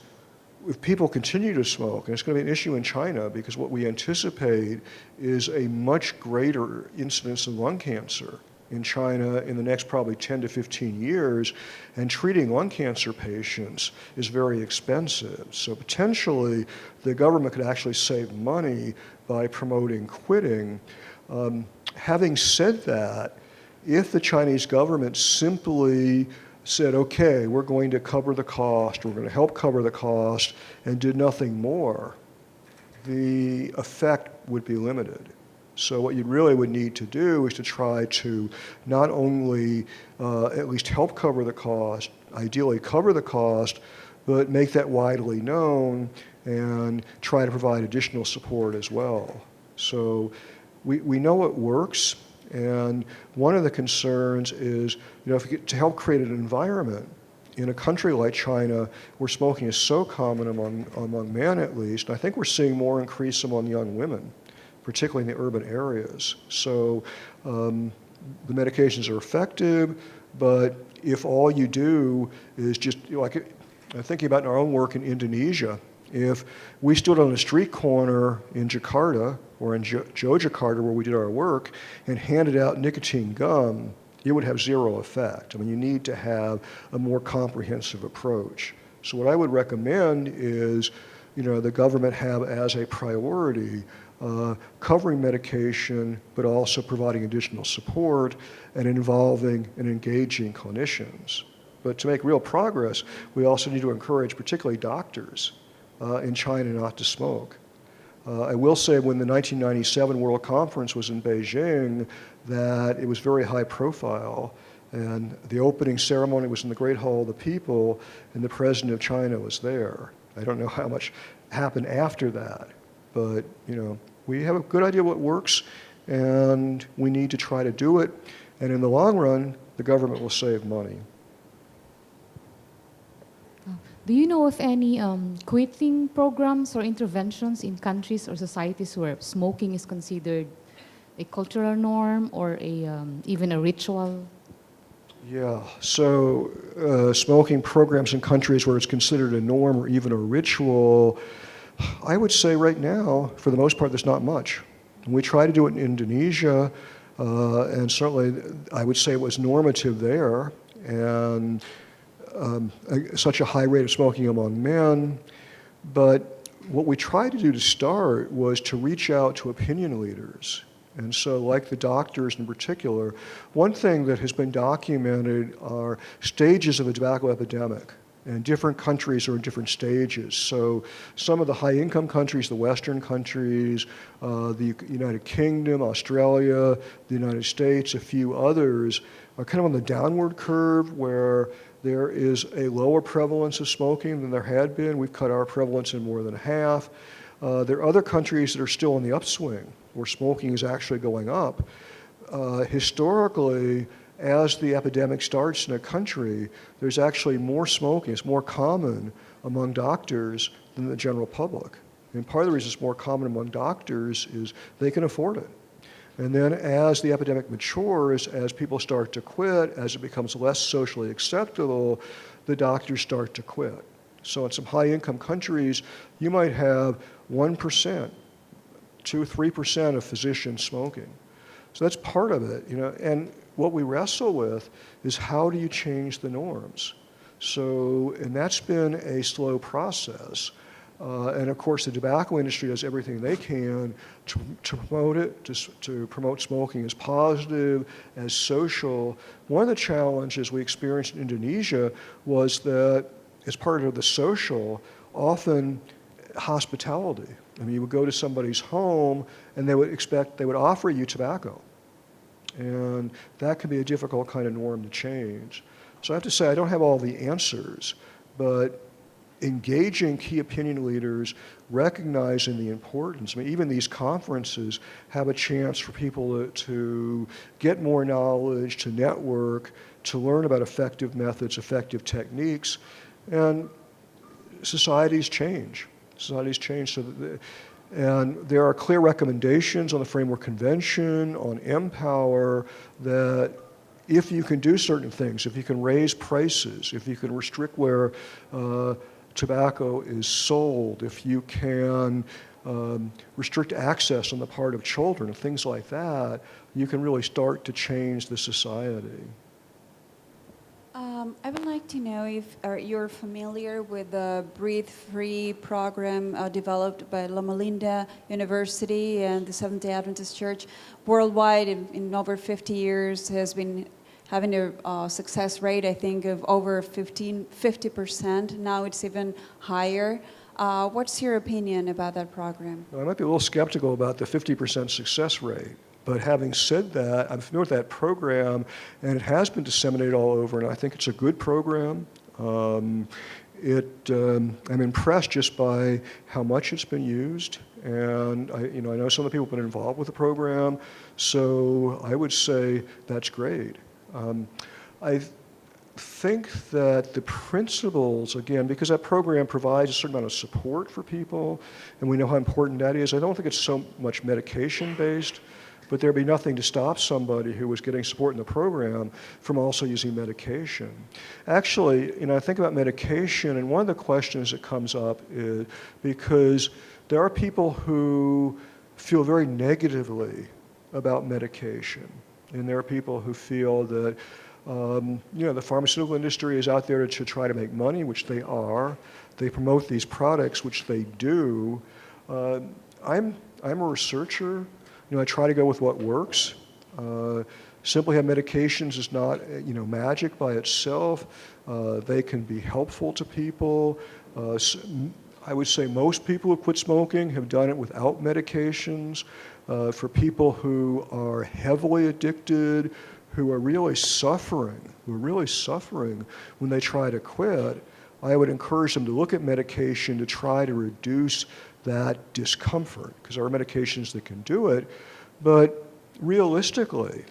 if people continue to smoke, and it's going to be an issue in China because what we anticipate is a much greater incidence of lung cancer in China in the next probably 10 to 15 years, and treating lung cancer patients is very expensive. So potentially the government could actually save money by promoting quitting. Having said that, if the Chinese government simply said, okay, we're going to cover the cost, we're going to help cover the cost, and did nothing more, the effect would be limited. So what you really would need to do is to try to not only at least help cover the cost, ideally cover the cost, but make that widely known and try to provide additional support as well. So we know it works, and one of the concerns is, to help create an environment in a country like China where smoking is so common among men at least, and I think we're seeing more increase among young women, particularly in the urban areas. So the medications are effective, but if all you do is just, like I'm thinking about our own work in Indonesia, if we stood on a street corner in Jakarta or in Yogyakarta where we did our work and handed out nicotine gum, it would have zero effect. You need to have a more comprehensive approach. So what I would recommend is, the government have as a priority covering medication, but also providing additional support and involving and engaging clinicians. But to make real progress, we also need to encourage particularly doctors in China not to smoke. I will say when the 1997 World Conference was in Beijing that it was very high profile, and the opening ceremony was in the Great Hall of the People, and the President of China was there. I don't know how much happened after that, but we have a good idea what works, and we need to try to do it, and in the long run, the government will save money. Do you know of any quitting programs or interventions in countries or societies where smoking is considered a cultural norm or even a ritual? Yeah, so smoking programs in countries where it's considered a norm or even a ritual, I would say right now, for the most part, there's not much. We try to do it in Indonesia, and certainly I would say it was normative there, and such a high rate of smoking among men. But what we tried to do to start was to reach out to opinion leaders. And so, like the doctors in particular, one thing that has been documented are stages of a tobacco epidemic. And different countries are in different stages. So some of the high-income countries, the Western countries, the United Kingdom, Australia, the United States, a few others, are kind of on the downward curve where there is a lower prevalence of smoking than there had been. We've cut our prevalence in more than half. There are other countries that are still on the upswing, where smoking is actually going up. Historically, as the epidemic starts in a country, there's actually more smoking. It's more common among doctors than the general public. And part of the reason it's more common among doctors is they can afford it. And then as the epidemic matures, as people start to quit, as it becomes less socially acceptable, the doctors start to quit. So in some high-income countries, you might have 1%, 2, 3% of physicians smoking. So that's part of it, and what we wrestle with is how do you change the norms? So, and that's been a slow process. And of course, the tobacco industry does everything they can to promote it, to promote smoking as positive, as social. One of the challenges we experienced in Indonesia was that as part of the social, often hospitality. I mean, you would go to somebody's home and they would offer you tobacco. And that can be a difficult kind of norm to change. So I have to say, I don't have all the answers, but engaging key opinion leaders, recognizing the importance. I mean, even these conferences have a chance for people to get more knowledge, to network, to learn about effective methods, effective techniques, and societies change. Societies change so that and there are clear recommendations on the Framework Convention, on Empower, that if you can do certain things, if you can raise prices, if you can restrict where tobacco is sold, if you can restrict access on the part of children, and things like that, you can really start to change the society. I would like to know if you're familiar with the Breathe Free program developed by Loma Linda University and the Seventh-day Adventist Church worldwide in over 50 years has been having a success rate, I think, of over 50%. Now it's even higher. What's your opinion about that program? I might be a little skeptical about the 50% success rate. But having said that, I'm familiar with that program, and it has been disseminated all over, and I think it's a good program. I'm impressed just by how much it's been used, and I know some of the people have been involved with the program, so I would say that's great. I think that the principles, again, because that program provides a certain amount of support for people, and we know how important that is, I don't think it's so much medication-based, but there'd be nothing to stop somebody who was getting support in the program from also using medication. Actually, I think about medication, and one of the questions that comes up is because there are people who feel very negatively about medication, and there are people who feel that the pharmaceutical industry is out there to try to make money, which they are. They promote these products, which they do. I'm a researcher. I try to go with what works. Simply have medications is not, magic by itself. They can be helpful to people. I would say most people who quit smoking have done it without medications. For people who are heavily addicted, who are really suffering when they try to quit, I would encourage them to look at medication to try to reduce that discomfort, because there are medications that can do it. But realistically,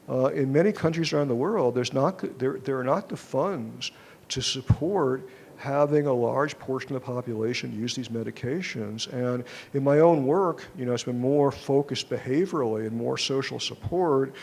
in many countries around the world, there are not the funds to support having a large portion of the population use these medications. And in my own work, it's been more focused behaviorally and more social support.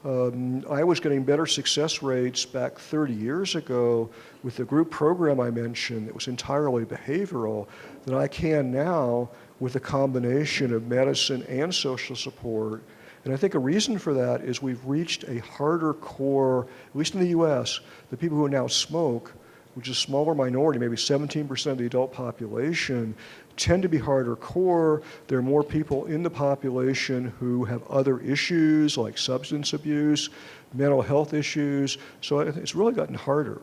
I was getting better success rates back 30 years ago with the group program I mentioned that was entirely behavioral than I can now with a combination of medicine and social support. And I think a reason for that is we've reached a harder core, at least in the US, the people who now smoke, which is a smaller minority, maybe 17% of the adult population, tend to be harder core. There are more people in the population who have other issues like substance abuse, mental health issues, so it's really gotten harder.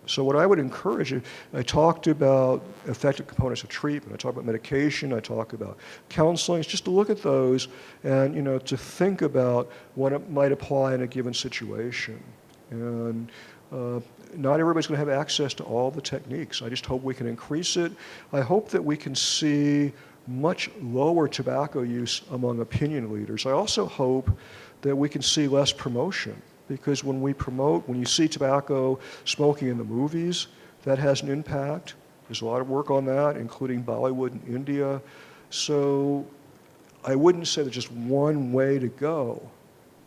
So what I would encourage you, I talked about effective components of treatment, I talked about medication, I talked about counseling, it's just to look at those and, to think about what it might apply in a given situation. And not everybody's going to have access to all the techniques. I just hope we can increase it. I hope that we can see much lower tobacco use among opinion leaders. I also hope that we can see less promotion, because when you see tobacco smoking in the movies, that has an impact. There's a lot of work on that, including Bollywood in India. So I wouldn't say there's just one way to go.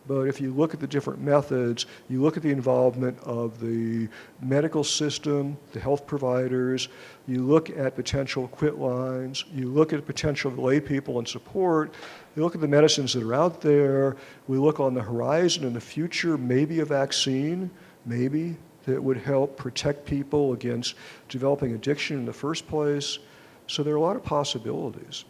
But if you look at the different methods, you look at the involvement of the medical system, the health providers, you look at potential quit lines, you look at potential lay people and support, you look at the medicines that are out there, we look on the horizon in the future, maybe a vaccine, maybe, that would help protect people against developing addiction in the first place. So there are a lot of possibilities.